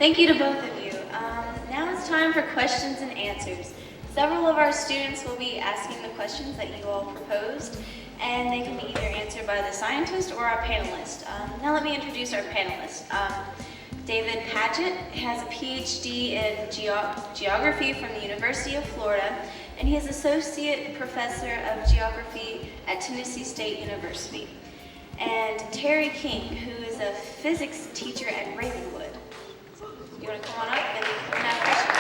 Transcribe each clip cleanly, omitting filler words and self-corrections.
Thank you to both of you. Now it's time for questions and answers. Several of our students will be asking the questions that you all proposed, and they can be either answered by the scientist or our panelist. Now let me introduce our panelists. David Padgett has a PhD in geography from the University of Florida, and he is Associate Professor of Geography at Tennessee State University. And Terry King, who is a physics teacher at Ravenwood. You want to come on up and have questions?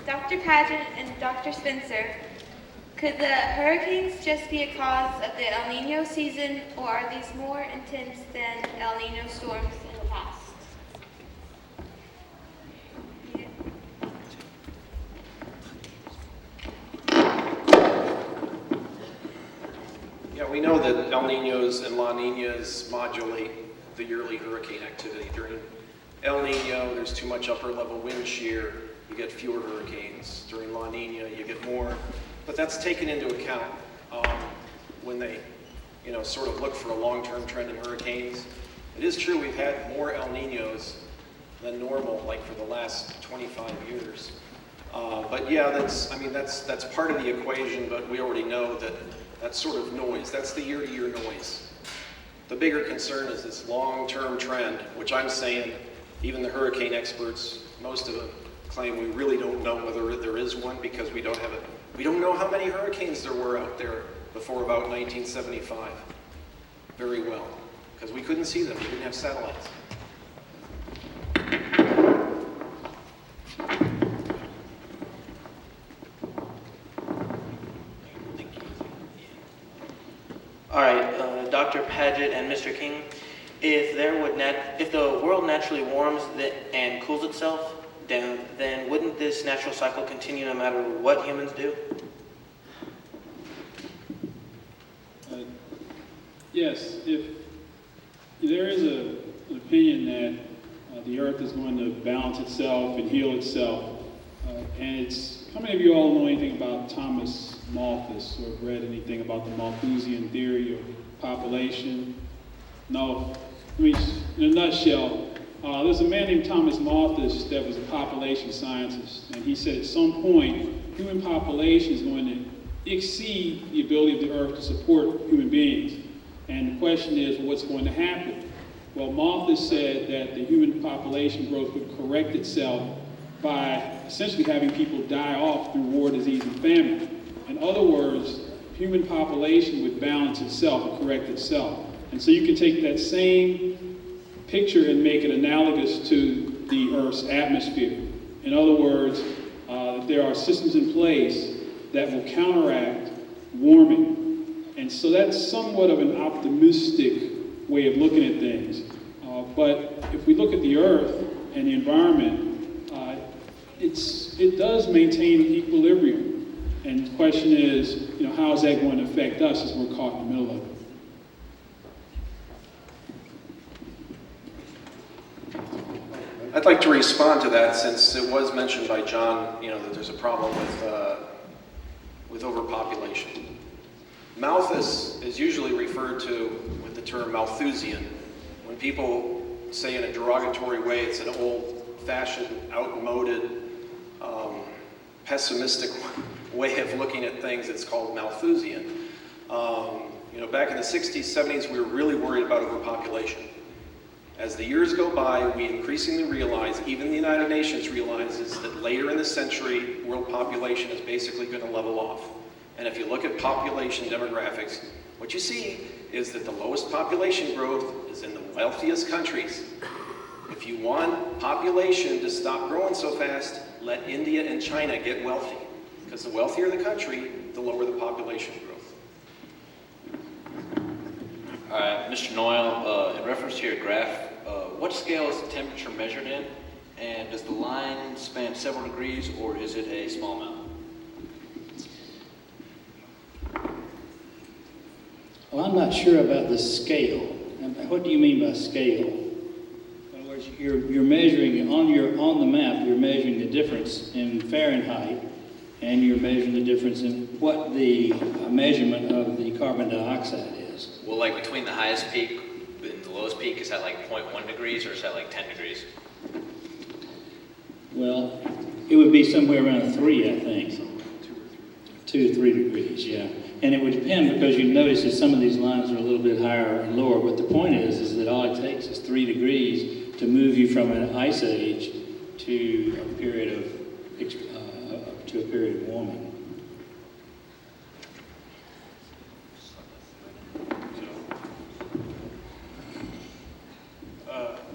Dr. Padgett and Dr. Spencer, could the hurricanes just be a cause of the El Nino season, or are these more intense than El Nino storms in the past? Yeah, we know that El Ninos and La Ninas modulate the yearly hurricane activity. During El Nino, there's too much upper level wind shear. You get fewer hurricanes. During La Nina, you get more. But that's taken into account when they, sort of look for a long-term trend in hurricanes. It is true we've had more El Ninos than normal, like for the last 25 years. But yeah, that's part of the equation. But we already know that that's sort of noise. That's the year-to-year noise. The bigger concern is this long-term trend, which I'm saying, even the hurricane experts, most of them claim we really don't know whether there is one because we don't know how many hurricanes there were out there before about 1975 very well, because we couldn't see them. We didn't have satellites. All right, Dr. Padgett and Mr. King, if the world naturally warms and cools itself down, then wouldn't this natural cycle continue no matter what humans do? Yes, if there is an opinion that the earth is going to balance itself and heal itself, and how many of you all know anything about Thomas Malthus or have read anything about the Malthusian theory of population? No? I mean, in a nutshell, there's a man named Thomas Malthus that was a population scientist, and he said at some point, human population is going to exceed the ability of the earth to support human beings. And the question is, what's going to happen? Well, Malthus said that the human population growth would correct itself by essentially having people die off through war, disease, and famine. In other words, human population would balance itself and correct itself. And so you can take that same picture and make it analogous to the Earth's atmosphere. In other words, there are systems in place that will counteract warming. And so that's somewhat of an optimistic way of looking at things. But if we look at the Earth and the environment, it does maintain equilibrium. And the question is, how is that going to affect us as we're caught in the middle of it? I'd like to respond to that, since it was mentioned by John, that there's a problem with overpopulation. Malthus is usually referred to with the term Malthusian. When people say in a derogatory way, it's an old-fashioned, outmoded, pessimistic way of looking at things. It's called Malthusian. Back in the 60s, 70s, we were really worried about overpopulation. As the years go by, we increasingly realize, even the United Nations realizes, that later in the century, world population is basically going to level off. And if you look at population demographics, what you see is that the lowest population growth is in the wealthiest countries. If you want population to stop growing so fast, let India and China get wealthy. Because the wealthier the country, the lower the population growth. All right, Mr. Doyle, in reference to your graph, what scale is the temperature measured in? And does the line span several degrees, or is it a small amount? Well, Well, I'm not sure about the scale. What do you mean by scale? In other words, you're measuring on the map. You're measuring the difference in Fahrenheit, and you're measuring the difference in what the measurement of the carbon dioxide is. Well, like between the highest peak and the lowest peak, is that like 0.1 degrees or is that like 10 degrees? Well, it would be somewhere around 3, I think. 2 or 3 degrees, yeah. And it would depend, because you notice that some of these lines are a little bit higher and lower. But the point is that all it takes is 3 degrees to move you from an ice age to a period of warming.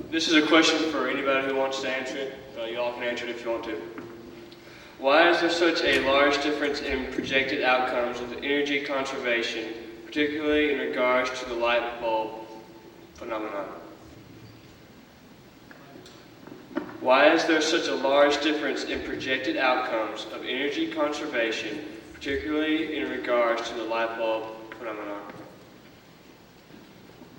This is a question for anybody who wants to answer it. You all can answer it if you want to. Why is there such a large difference in projected outcomes of energy conservation, particularly in regards to the light bulb phenomenon? Why is there such a large difference in projected outcomes of energy conservation, particularly in regards to the light bulb phenomenon?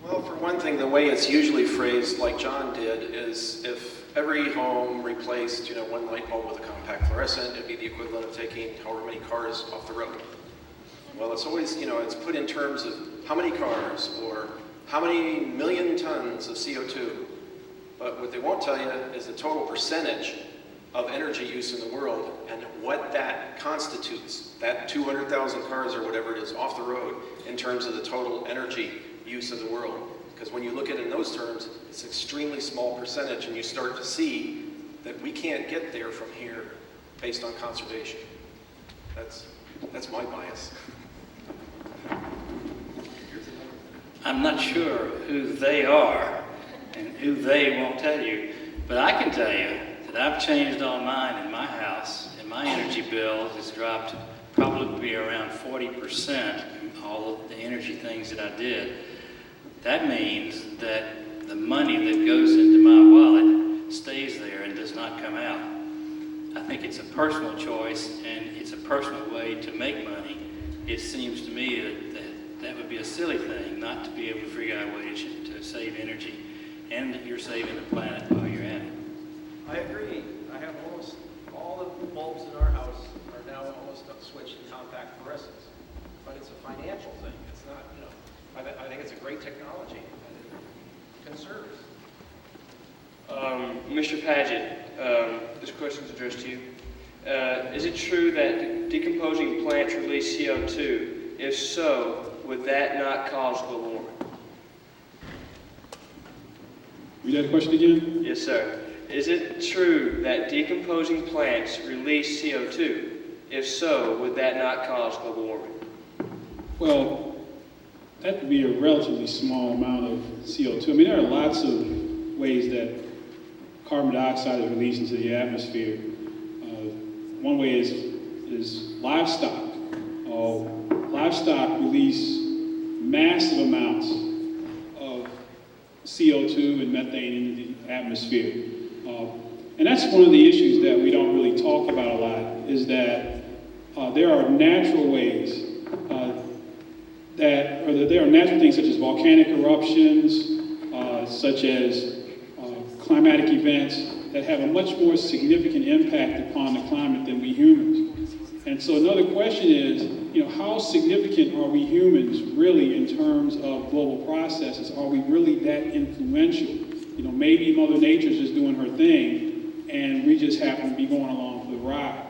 Well, for one thing, the way it's usually phrased, like John did, is if every home replaced, one light bulb with a compact fluorescent, it'd be the equivalent of taking however many cars off the road. Well, it's always, it's put in terms of how many cars or how many million tons of CO2. But what they won't tell you is the total percentage of energy use in the world and what that constitutes, that 200,000 cars or whatever it is off the road in terms of the total energy use of the world. Because when you look at it in those terms, it's an extremely small percentage, and you start to see that we can't get there from here based on conservation. That's my bias. I'm not sure who they are and who they won't tell you, but I can tell you that I've changed all mine in my house, and my energy bill has dropped probably around 40% in all of the energy things that I did. That means that the money that goes into my wallet stays there and does not come out. I think it's a personal choice, and it's a personal way to make money. It seems to me that would be a silly thing not to be able to figure out a way to save energy, and that you're saving the planet while you're at it. I agree. I have almost all the bulbs in our house are now almost switched to compact fluorescents. But it's a financial thing. It's not, I think it's a great technology, and it conserves. Mr. Padgett, this question is addressed to you. Is it true that decomposing plants release CO2? If so, would that not cause global warming? Read that question again? Yes, sir. Is it true that decomposing plants release CO2? If so, would that not cause global warming? Well, that would be a relatively small amount of CO2. I mean, there are lots of ways that carbon dioxide is released into the atmosphere. One way is livestock. Livestock release massive amounts of CO2 and methane into the atmosphere. And that's one of the issues that we don't really talk about a lot, is that there are natural ways there are natural things such as volcanic eruptions, such as climatic events that have a much more significant impact upon the climate than we humans. And so another question is, how significant are we humans really in terms of global processes? Are we really that influential? Maybe Mother Nature's just doing her thing and we just happen to be going along for the ride.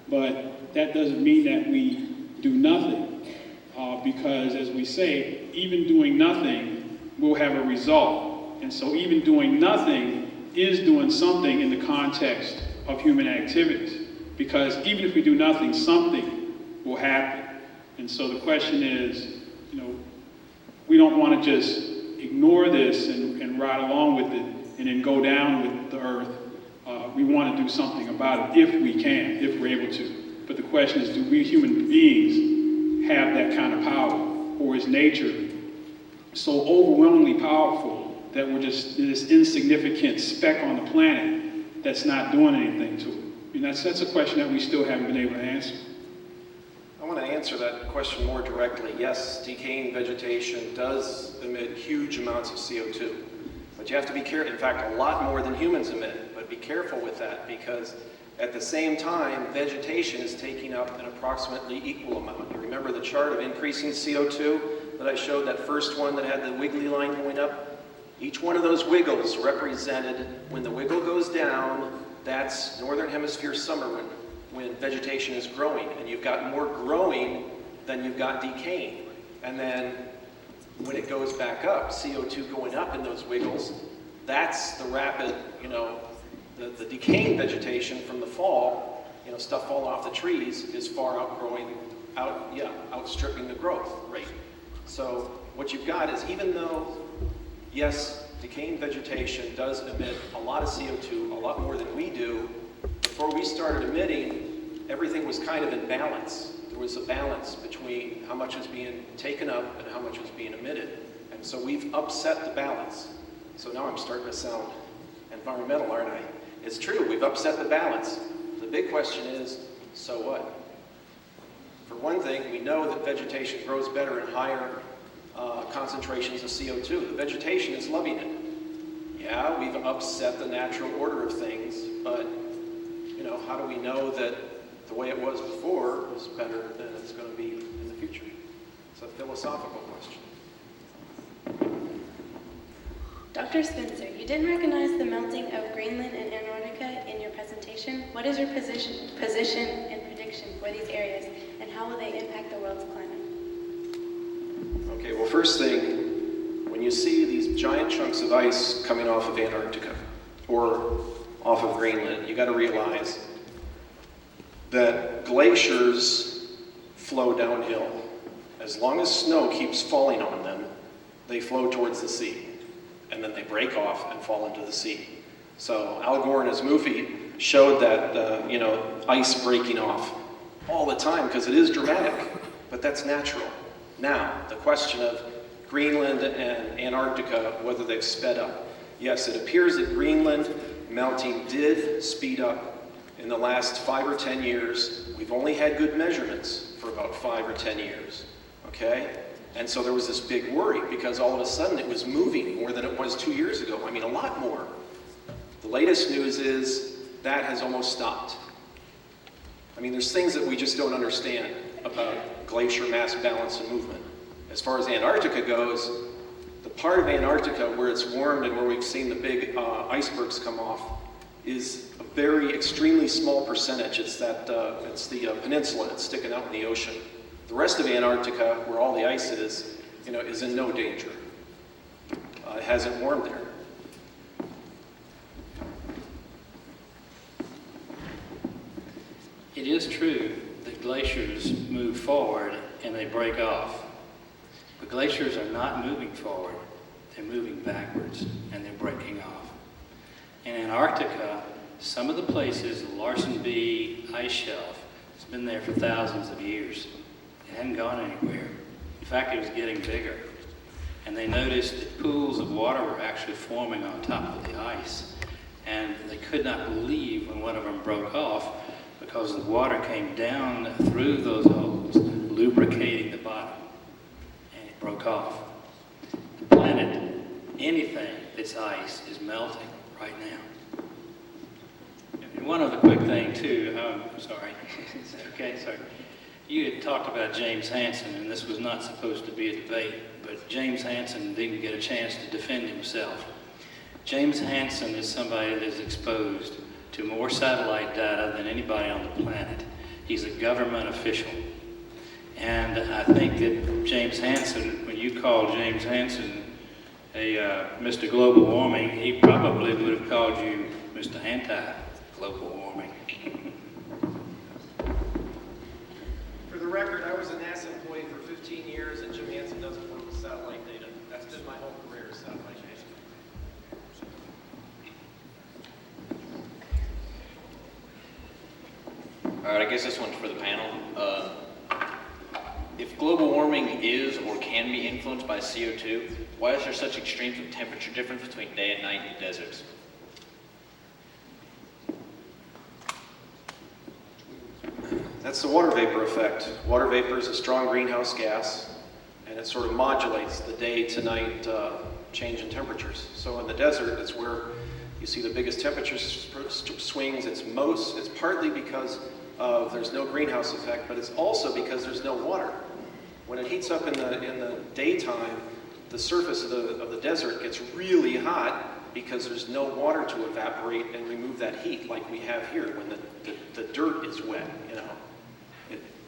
But that doesn't mean that we do nothing. Because as we say, even doing nothing will have a result. And so even doing nothing is doing something in the context of human activities. Because even if we do nothing, something will happen. And so the question is, we don't want to just ignore this and ride along with it and then go down with the earth. We want to do something about it if we can, if we're able to. But the question is, do we human beings have that kind of power? Or is nature so overwhelmingly powerful that we're just this insignificant speck on the planet that's not doing anything to it? That's a question that we still haven't been able to answer. I want to answer that question more directly. Yes, decaying vegetation does emit huge amounts of CO2, but you have to be careful. In fact, a lot more than humans emit, but be careful with that because at the same time, vegetation is taking up an approximately equal amount. You remember the chart of increasing CO2 that I showed, that first one that had the wiggly line going up? Each one of those wiggles represented, when the wiggle goes down, that's northern hemisphere summer when vegetation is growing, and you've got more growing than you've got decaying. And then when it goes back up, CO2 going up in those wiggles, that's the rapid, the decaying vegetation from the fall, stuff falling off the trees is far outstripping the growth rate. So what you've got is, even though, yes, decaying vegetation does emit a lot of CO2, a lot more than we do, before we started emitting, everything was kind of in balance. There was a balance between how much was being taken up and how much was being emitted. And so we've upset the balance. So now I'm starting to sound environmental, aren't I? It's true, we've upset the balance. The big question is, so what? For one thing, we know that vegetation grows better in higher concentrations of CO2. The vegetation is loving it. Yeah, we've upset the natural order of things, but how do we know that the way it was before was better than it's going to be in the future? It's a philosophical question. Dr. Spencer, you didn't recognize the melting of Greenland and Antarctica in your presentation. What is your position and prediction for these areas, and how will they impact the world's climate? Okay, well, first thing, when you see these giant chunks of ice coming off of Antarctica or off of Greenland, you got to realize that glaciers flow downhill. As long as snow keeps falling on them, they flow towards the sea, and then they break off and fall into the sea. So Al Gore in his movie showed that, ice breaking off all the time, because it is dramatic, but that's natural. Now, the question of Greenland and Antarctica, whether they've sped up. Yes, it appears that Greenland melting did speed up in the last 5 or 10 years. We've only had good measurements for about 5 or 10 years, okay? And so there was this big worry because all of a sudden it was moving more than it was 2 years ago. I mean, a lot more. The latest news is that has almost stopped. I mean, there's things that we just don't understand about glacier mass balance and movement. As far as Antarctica goes, the part of Antarctica where it's warmed and where we've seen the big icebergs come off is a very extremely small percentage. It's the peninsula that's sticking out in the ocean. The rest of Antarctica, where all the ice is in no danger. It hasn't warmed there. It is true that glaciers move forward and they break off. But glaciers are not moving forward, they're moving backwards and they're breaking off. In Antarctica, some of the places, the Larsen B ice shelf, has been there for thousands of years. It hadn't gone anywhere. In fact, it was getting bigger. And they noticed that pools of water were actually forming on top of the ice. And they could not believe when one of them broke off, because the water came down through those holes, lubricating the bottom, and it broke off. The planet, anything that's ice, is melting right now. And one other quick thing too, sorry, okay, sorry. You had talked about James Hansen, and this was not supposed to be a debate, but James Hansen didn't get a chance to defend himself. James Hansen is somebody that is exposed to more satellite data than anybody on the planet. He's a government official. And I think that James Hansen, when you call James Hansen Mr. Global Warming, he probably would have called you Mr. Anti-Global Warming. For the record, I was a NASA employee for 15 years, and Jim Hansen doesn't work with satellite data. That's been my whole career, is satellite data. All right, I guess this one's for the panel. If global warming is or can be influenced by CO2, why is there such extremes of temperature difference between day and night in deserts? That's the water vapor effect. Water vapor is a strong greenhouse gas, and it sort of modulates the day to night change in temperatures. So in the desert, it's where you see the biggest temperature swings. It's partly because there's no greenhouse effect, but it's also because there's no water. When it heats up in the daytime, the surface of the desert gets really hot because there's no water to evaporate and remove that heat like we have here when the dirt is wet, you know.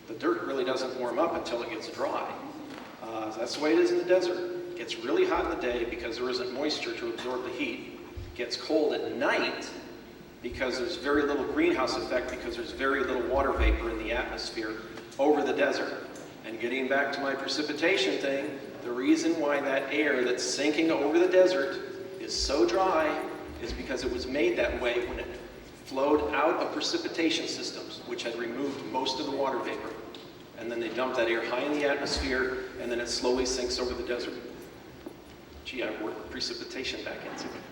The dirt really doesn't warm up until it gets dry. That's the way it is in the desert. It gets really hot in the day because there isn't moisture to absorb the heat. It gets cold at night because there's very little greenhouse effect because there's very little water vapor in the atmosphere over the desert. And getting back to my precipitation thing, the reason why that air that's sinking over the desert is so dry is because it was made that way when it flowed out of precipitation systems, which had removed most of the water vapor. And then they dumped that air high in the atmosphere, and then it slowly sinks over the desert. Gee, I worked precipitation back into it.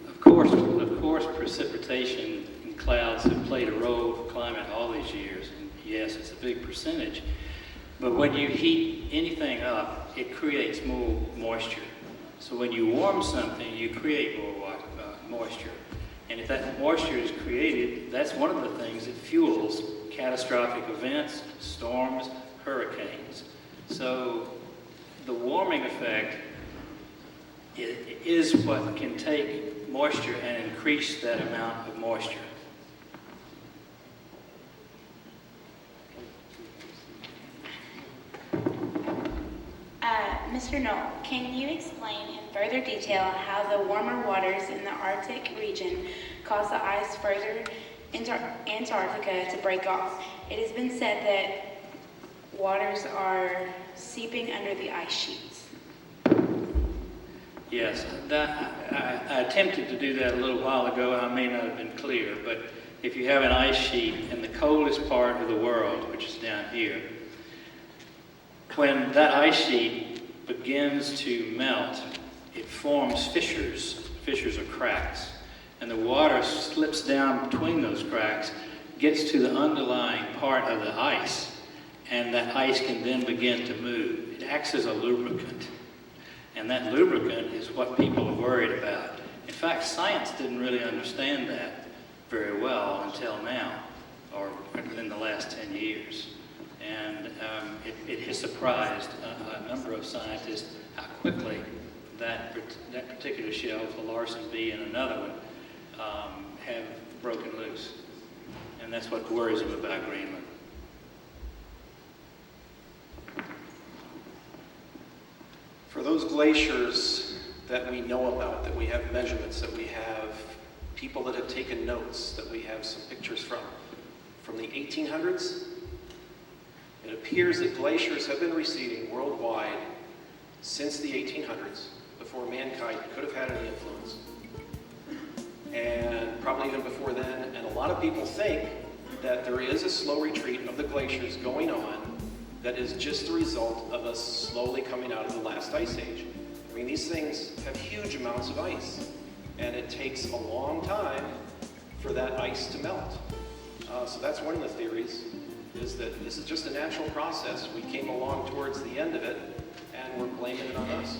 Of course, precipitation and clouds have played a role for climate all these years, and yes, it's a big percentage. But when you heat anything up, it creates more moisture. So when you warm something, you create more moisture. And if that moisture is created, that's one of the things that fuels catastrophic events, storms, hurricanes. So the warming effect is what can take moisture and increase that amount of moisture. Mr. Knoll, can you explain in further detail how the warmer waters in the Arctic region cause the ice further into Antarctica to break off? It has been said that waters are seeping under the ice sheets. Yes, I attempted to do that a little while ago. I may not have been clear, but if you have an ice sheet in the coldest part of the world, which is down here, when that ice sheet begins to melt, it forms fissures or cracks, and the water slips down between those cracks, gets to the underlying part of the ice, and that ice can then begin to move. It acts as a lubricant, and that lubricant is what people are worried about. In fact, science didn't really understand that very well until now, or in the last 10 years. And it has surprised a number of scientists how quickly that particular shelf, the Larsen B and another one, have broken loose. And that's what worries them about Greenland. For those glaciers that we know about, that we have measurements, that we have people that have taken notes, that we have some pictures from the 1800s, it appears that glaciers have been receding worldwide since the 1800s, before mankind could have had any influence, and probably even before then. And a lot of people think that there is a slow retreat of the glaciers going on that is just the result of us slowly coming out of the last ice age. I mean, these things have huge amounts of ice, and it takes a long time for that ice to melt. So that's one of the theories, is that this is just a natural process. We came along towards the end of it, and we're blaming it on us.